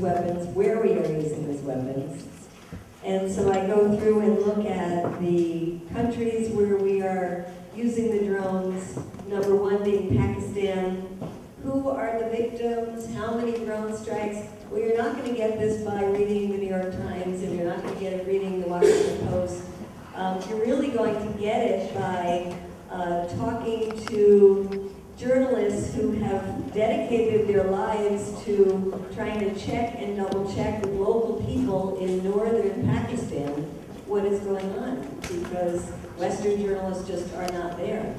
weapons, where we are using these weapons. And so I go through and look at the countries where we are using the drones, number one being Pakistan. Who are the victims? How many drone strikes? Well, you're not going to get this by reading the New York Times, and you're not going to get it reading the Washington Post. You're really going to get it by talking to journalists who have dedicated their lives to trying to check and double check with local people in northern Pakistan what is going on, because Western journalists just are not there.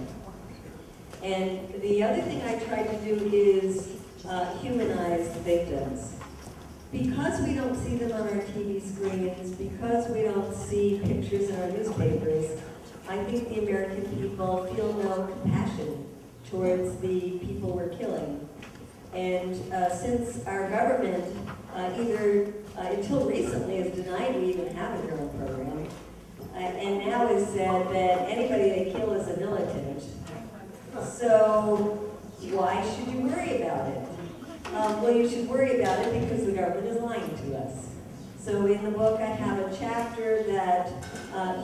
And the other thing I try to do is humanize the victims. Because we don't see them on our TV screens, because we don't see pictures in our newspapers, I think the American people feel no compassion towards the people we're killing. And since our government either until recently has denied we even have a drone program, and now has said that anybody they kill is a militant, so why should you worry about it? Well, you should worry about it because the government is lying to us. So in the book I have a chapter that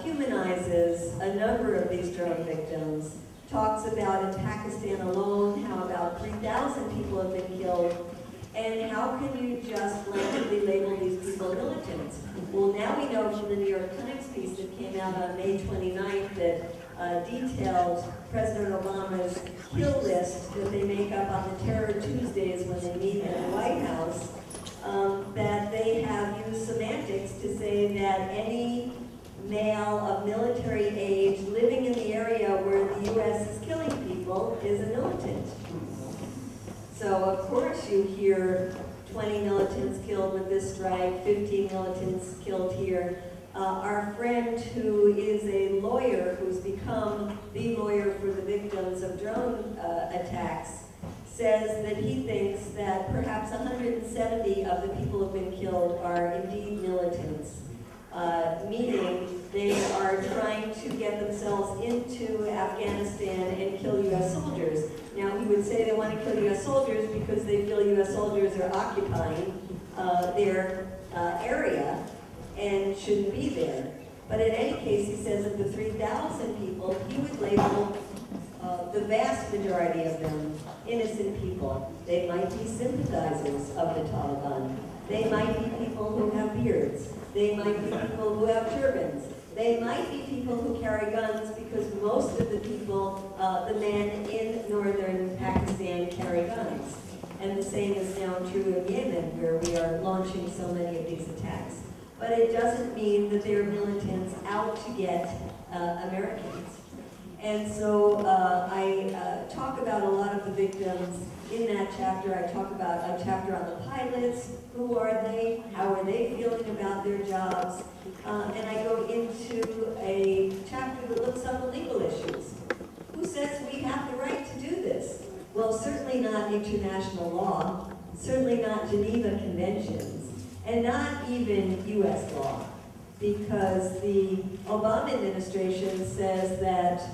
humanizes a number of these drone victims, talks about in Pakistan alone how about 3,000 people have been killed, and how can you just blankly label these people militants? Well, now we know from the New York Times piece that came out on May 29th that detailed President Obama's kill list that they make up on the Terror Tuesdays when they meet at the White House, that they have used semantics to say that any male of military age living in the area where the U.S. is killing people is a militant. So of course you hear 20 militants killed with this strike, 15 militants killed here. Our friend who is a lawyer, who's become the lawyer for the victims of drone attacks, says that he thinks that perhaps 170 of the people who have been killed are indeed militants, meaning they are trying to get themselves into Afghanistan and kill U.S. soldiers. Now, he would say they want to kill U.S. soldiers because they feel U.S. soldiers are occupying their area and shouldn't be there. But in any case, he says of the 3,000 people, he would label the vast majority of them innocent people. They might be sympathizers of the Taliban. They might be people who have beards. They might be people who have turbans. They might be people who carry guns, because most of the people, the men in northern Pakistan carry guns. And the same is now true in Yemen, where we are launching so many of these attacks. But it doesn't mean that they're militants out to get Americans. And so I talk about a lot of the victims in that chapter. I talk about a chapter on the pilots. Who are they? How are they feeling about their jobs? And I go into a chapter that looks at the legal issues. Who says we have the right to do this? Well, certainly not international law, certainly not Geneva Conventions, and not even U.S. law, because the Obama administration says that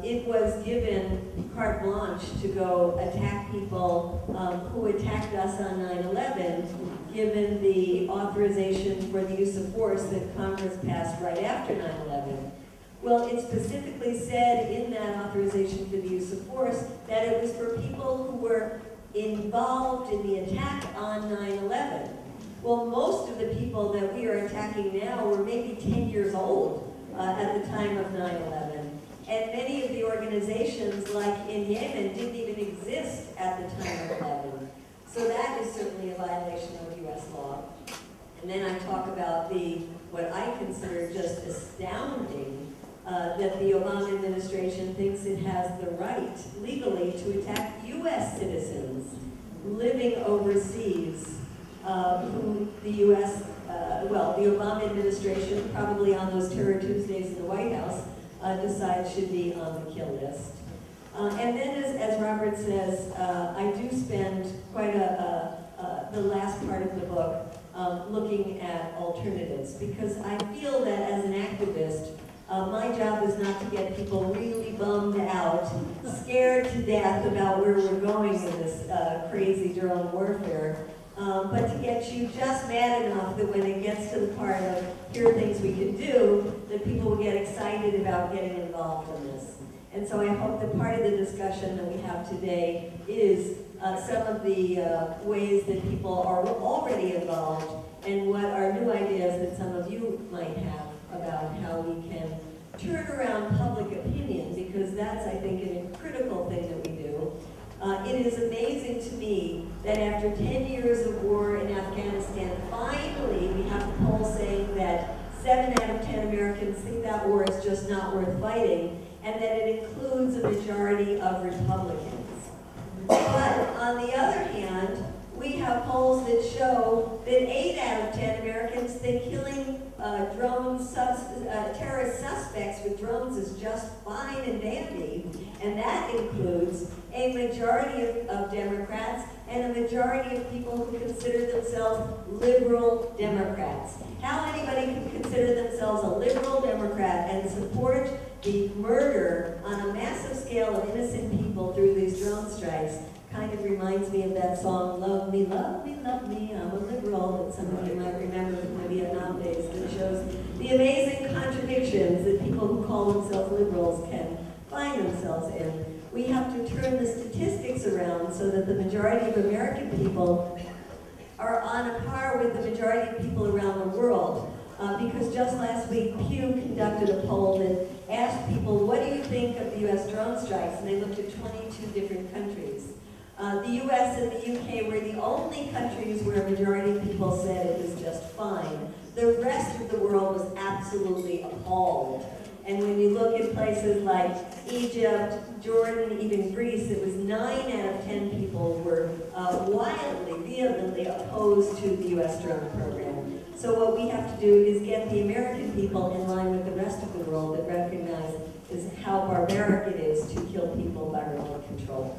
it was given carte blanche to go attack people who attacked us on 9/11, given the authorization for the use of force that Congress passed right after 9/11. Well, it specifically said in that authorization for the use of force that it was for people who were involved in the attack on 9/11. Well, most of the people that we are attacking now were maybe 10 years old at the time of 9/11. And many of the organizations, like in Yemen, didn't even exist at the time of 11. So that is certainly a violation of U.S. law. And then I talk about what I consider just astounding, that the Obama administration thinks it has the right legally to attack U.S. citizens living overseas, who the U.S., the Obama administration, probably on those Terror Tuesdays in the White House, decides should be on the kill list. And then, as Robert says, I do spend quite the last part of the book looking at alternatives, because I feel that as an activist, my job is not to get people really bummed out, scared to death about where we're going in this crazy drone warfare, but to get get you just mad enough that when it gets to the part of here are things we can do, that people will get excited about getting involved in this. And so I hope that part of the discussion that we have today is some of the ways that people are already involved and what are new ideas that some of you might have about how we can turn around public opinion, because that's, I think, a critical thing that we do. It is amazing to me that after 10 years of war in Afghanistan, finally we have a poll saying that 7 out of 10 Americans think that war is just not worth fighting, and that it includes a majority of Republicans. But on the other hand, we have polls that show that 8 out of 10 Americans think killing terrorist suspects with drones is just fine and dandy, and that includes a majority of Democrats and a majority of people who consider themselves liberal Democrats. How anybody can consider themselves a liberal Democrat and support the murder on a massive scale of innocent people through these drone strikes kind of reminds me of that song, Love Me, Love Me, Love Me, I'm a Liberal, that some of you might remember from the Vietnam days, that shows the amazing contradictions that people who call themselves liberals can find themselves in. We have to turn the statistics around so that the majority of American people are on a par with the majority of people around the world. Because just last week, Pew conducted a poll that asked people, what do you think of the US drone strikes? And they looked at 22 different countries. The US and the UK were the only countries where a majority of people said it was just fine. The rest of the world was absolutely appalled. And when you look at places like Egypt, Jordan, even Greece, it was 9 out of 10 people were wildly, vehemently opposed to the US drone program. So what we have to do is get the American people in line with the rest of the world that recognize how barbaric it is to kill people by remote control.